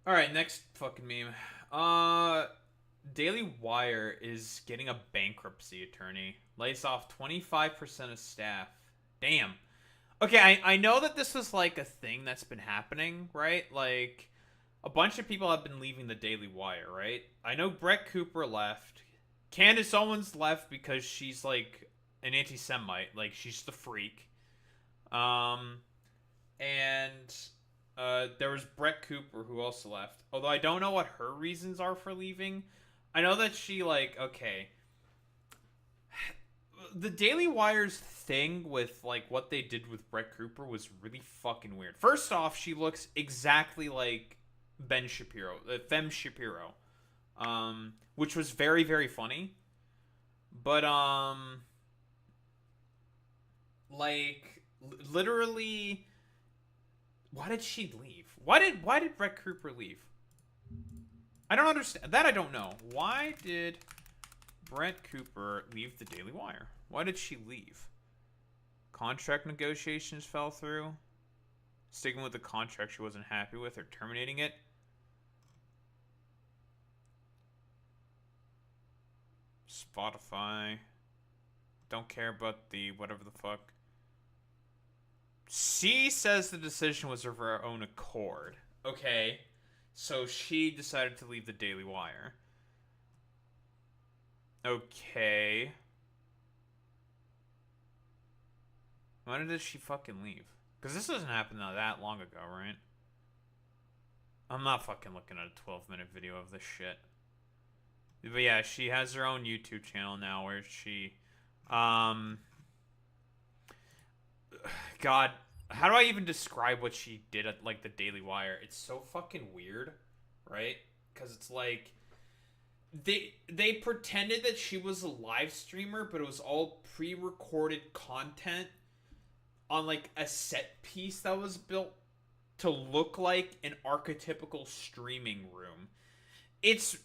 All right, next fucking meme. Uh, Daily Wire is getting a bankruptcy attorney. Lays off 25% of staff. Damn. Okay, I know that this was like a thing that's been happening, right? Like, a bunch of people have been leaving the Daily Wire, right? I know Brett Cooper left. Candace Owens left because she's like an anti-Semite. Like, she's the freak. Um, and there was Brett Cooper who also left. Although I don't know what her reasons are for leaving. I know that she like okay. The Daily Wire's thing with like what they did with Brett Cooper was really fucking weird. First off, she looks exactly like Ben Shapiro, Fem Shapiro, which was very very funny. But like literally, why did she leave? Why did Brett Cooper leave? I don't understand. That I don't know. Why did Brett Cooper leave the Daily Wire? Why did she leave? Contract negotiations fell through. Sticking with the contract she wasn't happy with or terminating it. Spotify. Don't care about the whatever the fuck. C says the decision was of her own accord. Okay. So she decided to leave the Daily Wire. Okay. When did she fucking leave? Because this doesn't happen that long ago, right? I'm not fucking looking at a 12-minute video of this shit. But yeah, she has her own YouTube channel now where she... God, how do I even describe what she did at, like, the Daily Wire? It's so fucking weird, right? Because it's like... They pretended that she was a live streamer, but it was all pre-recorded content on like a set piece that was built to look like an archetypical streaming room. It's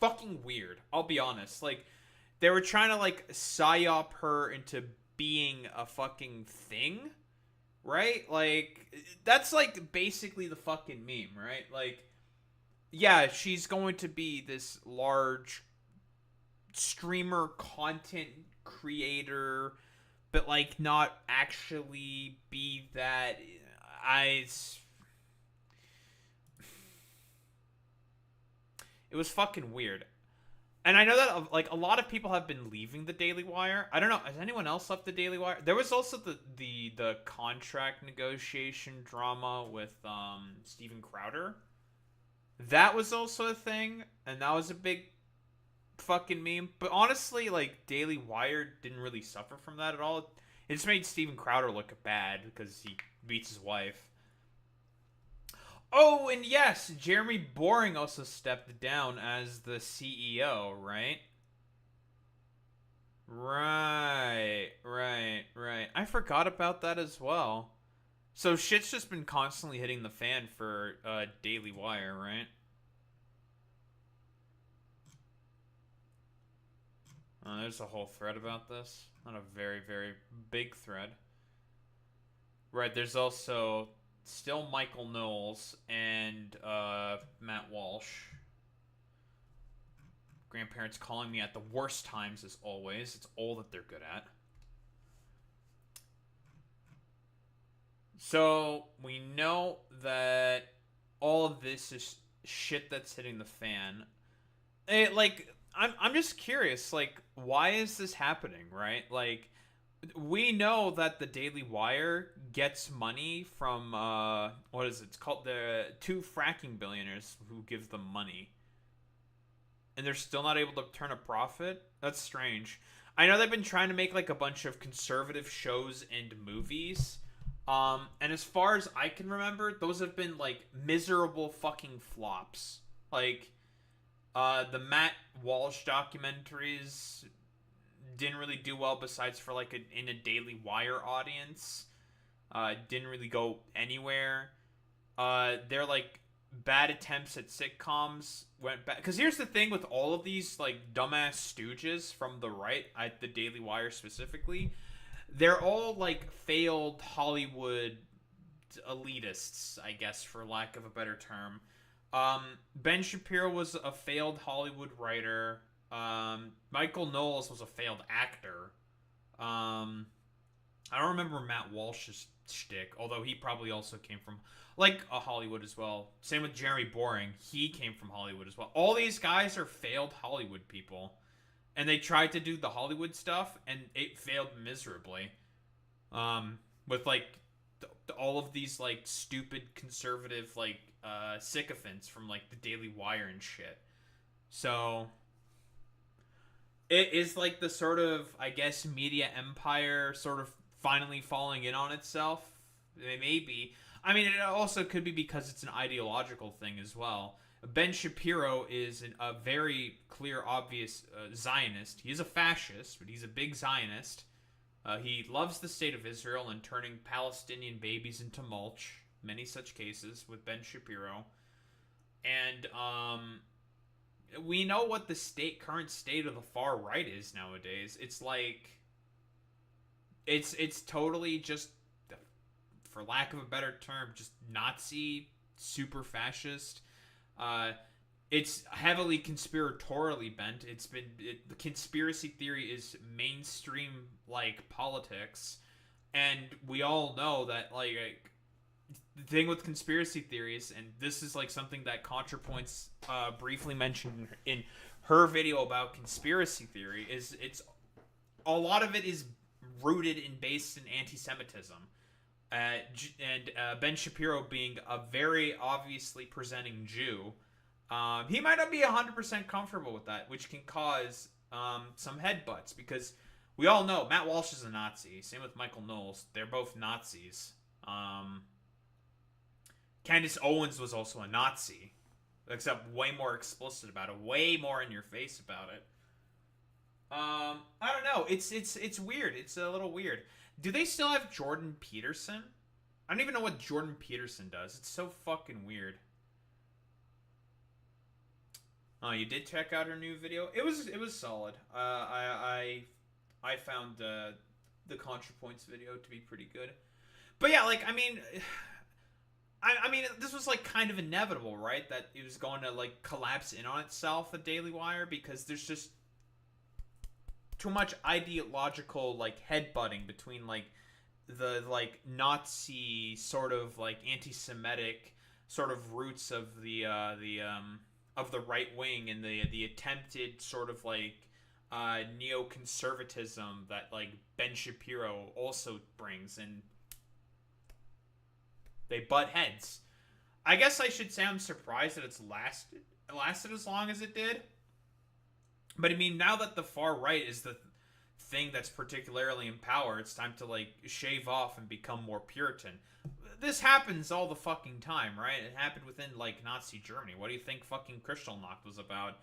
fucking weird. I'll be honest. Like they were trying to like psyop her into being a fucking thing, right? Like that's like basically the fucking meme, right? Like yeah, she's going to be this large streamer content creator but like not actually be that. I It was fucking weird. And I know that like a lot of people have been leaving the Daily Wire. I don't know. Has anyone else left the Daily Wire? There was also the contract negotiation drama with Steven Crowder. That was also a thing, and that was a big fucking meme. But honestly, like Daily Wire didn't really suffer from that at all. It just made Steven Crowder look bad because he beats his wife. Oh, and yes, Jeremy Boring also stepped down as the CEO, right? Right. I forgot about that as well. So shit's just been constantly hitting the fan for Daily Wire, right? There's a whole thread about this. Not a very, very big thread. Right, there's also still Michael Knowles and Matt Walsh. Grandparents calling me at the worst times as always. It's all that they're good at. So we know that all of this is shit that's hitting the fan. I'm just curious, like, why is this happening, right? Like, we know that the Daily Wire gets money from what is it? It's called the two fracking billionaires who give them money, and they're still not able to turn a profit. That's strange. I know they've been trying to make like a bunch of conservative shows and movies. And as far as I can remember, those have been like miserable fucking flops. Like, the Matt Walsh documentaries didn't really do well besides for like in a Daily Wire audience. Didn't really go anywhere. They're like bad attempts at sitcoms went back. Because here's the thing with all of these like dumbass stooges from the right at the Daily Wire specifically, they're all like failed Hollywood elitists, I guess, for lack of a better term. Um, Ben Shapiro was a failed Hollywood writer. Michael Knowles was a failed actor. Um, I don't remember Matt Walsh's shtick, although he probably also came from like a Hollywood as well. Same with Jeremy Boring; he came from Hollywood as well. All these guys are failed Hollywood people, and they tried to do the Hollywood stuff, and it failed miserably. With like all of these like stupid conservative like sycophants from like the Daily Wire and shit. So it is like the sort of, I guess, media empire sort of finally falling in on itself. Maybe. I mean, it also could be because it's an ideological thing as well. Ben Shapiro is a very clear, obvious Zionist. He is a fascist, but he's a big Zionist. He loves the state of Israel and turning Palestinian babies into mulch. Many such cases with Ben Shapiro. And we know what the current state of the far right is nowadays. It's like it's totally just, for lack of a better term, just Nazi, super fascist. It's heavily conspiratorially bent. The conspiracy theory is mainstream like politics, and we all know that like the thing with conspiracy theories, and this is like something that ContraPoints briefly mentioned in her video about conspiracy theory, is it's a lot of it is rooted in based in anti-Semitism. And Ben Shapiro being a very obviously presenting Jew, he might not be 100% comfortable with that, which can cause some headbutts, because we all know Matt Walsh is a Nazi. Same with Michael Knowles. They're both Nazis. Candace Owens was also a Nazi, except way more explicit about it, way more in your face about it. I don't know. It's weird. It's a little weird. Do they still have Jordan Peterson? I don't even know what Jordan Peterson does. It's so fucking weird. Oh, you did check out her new video? It was solid. I found the ContraPoints video to be pretty good. But yeah, like, I mean, this was like kind of inevitable, right? That it was going to like collapse in on itself, the Daily Wire, because there's just too much ideological like headbutting between like the like Nazi sort of like anti-Semitic sort of roots of the right wing, and the attempted sort of like neoconservatism that like Ben Shapiro also brings, and they butt heads. I guess I should say I'm surprised that it's lasted as long as it did. But I mean, now that the far right is the thing that's particularly in power, it's time to like shave off and become more Puritan. This happens all the fucking time, right? It happened within like Nazi Germany. What do you think fucking Kristallnacht was about?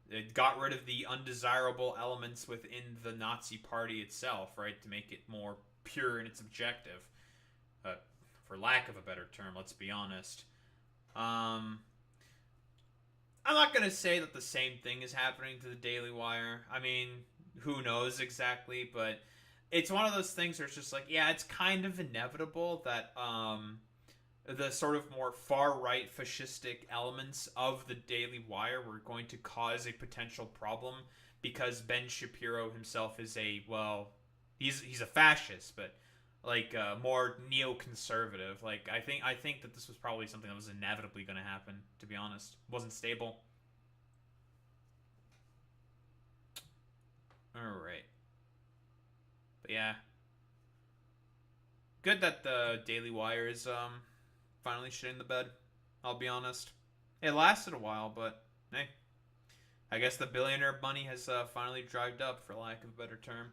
It got rid of the undesirable elements within the Nazi party itself, right, to make it more pure in its objective. For lack of a better term, let's be honest. I'm not going to say that the same thing is happening to the Daily Wire. I mean, who knows exactly, but it's one of those things where it's just like, yeah, it's kind of inevitable that the sort of more far-right fascistic elements of the Daily Wire were going to cause a potential problem, because Ben Shapiro himself is he's a fascist, but like more neoconservative. Like I think that this was probably something that was inevitably going to happen, to be honest. It wasn't stable. All right. But yeah, good that the Daily Wire is finally shitting the bed. I'll be honest. It lasted a while, but hey, I guess the billionaire money has finally dried up, for lack of a better term.